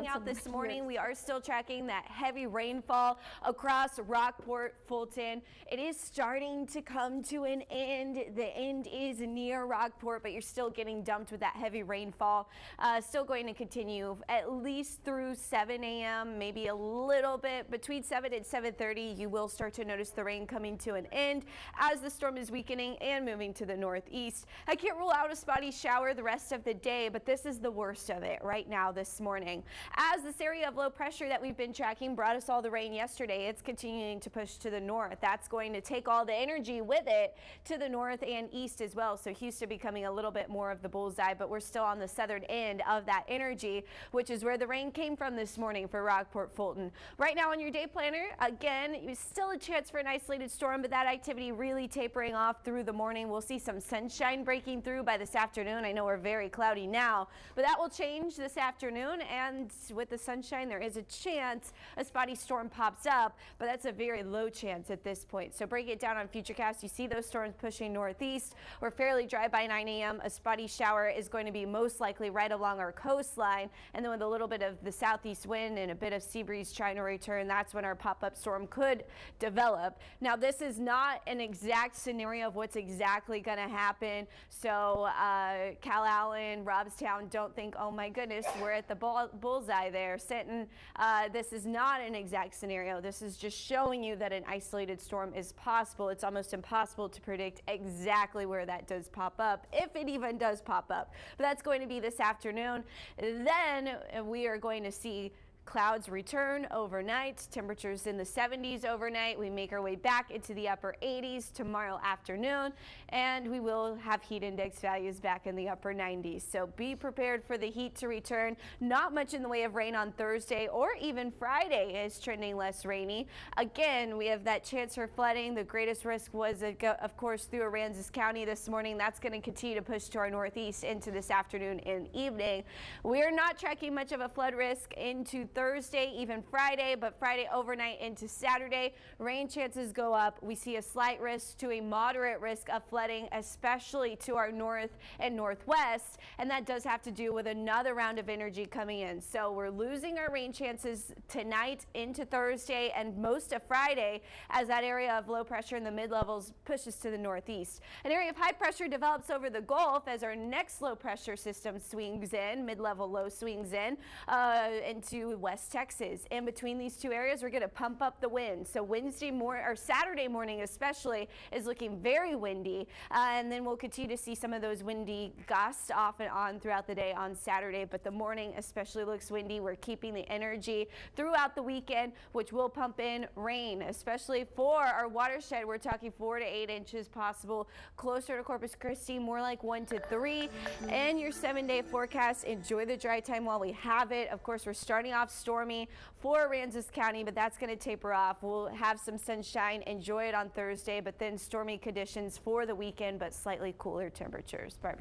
starting out this morning, we are still tracking that heavy rainfall across Rockport, Fulton. It is starting to come to an end. The end is near Rockport, but you're still getting dumped with that heavy rainfall. Still going to continue at least through 7 a.m., maybe a little bit between 7 and 7:30. You will start to notice the rain coming to an end as the storm is weakening and moving to the northeast. I can't rule out a spotty shower the rest of the day, but this is the worst of it right now this morning. As this area of low pressure that we've been tracking brought us all the rain yesterday, it's continuing to push to the north. That's going to take all the energy with it to the north and east as well. So Houston becoming a little bit more of the bullseye, but we're still on the southern end of that energy, which is where the rain came from this morning for Rockport, Fulton. Right now on your day planner, again, still a chance for an isolated storm, but that activity really tapering off through the morning. We'll see some sunshine breaking through by this afternoon. I know we're very cloudy now, but that will change this afternoon, and with the sunshine there is a chance a spotty storm pops up, but that's a very low chance at this point. So break it down on Futurecast. You see those storms pushing northeast. We're fairly dry by 9 a.m. A spotty shower is going to be most likely right along our coastline, and then with a little bit of the southeast wind and a bit of sea breeze trying to return, that's when our pop-up storm could develop. Now this is not an exact scenario of what's exactly going to happen, so Cal Allen, Robstown, don't think, oh my goodness, we're at the bullseye there. Sinton, this is not an exact scenario. This is just showing you that an isolated storm is possible. It's almost impossible to predict exactly where that does pop up, if it even does pop up. But that's going to be this afternoon. Then we are going to see clouds return overnight, temperatures in the 70s overnight. We make our way back into the upper 80s tomorrow afternoon, and we will have heat index values back in the upper 90s. So be prepared for the heat to return. Not much in the way of rain on Thursday or even Friday is trending less rainy. Again, we have that chance for flooding. The greatest risk was, of course, through Aransas County this morning. That's going to continue to push to our northeast into this afternoon and evening. We're not tracking much of a flood risk into Thursday, even Friday, but Friday overnight into Saturday, rain chances go up. We see a slight risk to a moderate risk of flooding, especially to our north and northwest, and that does have to do with another round of energy coming in. So we're losing our rain chances tonight into Thursday and most of Friday as that area of low pressure in the mid-levels pushes to the northeast. An area of high pressure develops over the Gulf as our next low pressure system swings in, mid-level low swings in into West Texas. In between these two areas, we're going to pump up the wind. So Wednesday morning or Saturday morning especially is looking very windy, and then we'll continue to see some of those windy gusts off and on throughout the day on Saturday, but the morning especially looks windy. We're keeping the energy throughout the weekend, which will pump in rain, especially for our watershed. We're talking 4 to 8 inches possible closer to Corpus Christi, more like 1 to 3. And your 7-day forecast, enjoy the dry time while we have it. Of course, we're starting off stormy for Aransas County, but that's going to taper off. We'll have some sunshine, enjoy it on Thursday, but then stormy conditions for the weekend, but slightly cooler temperatures. Barbie.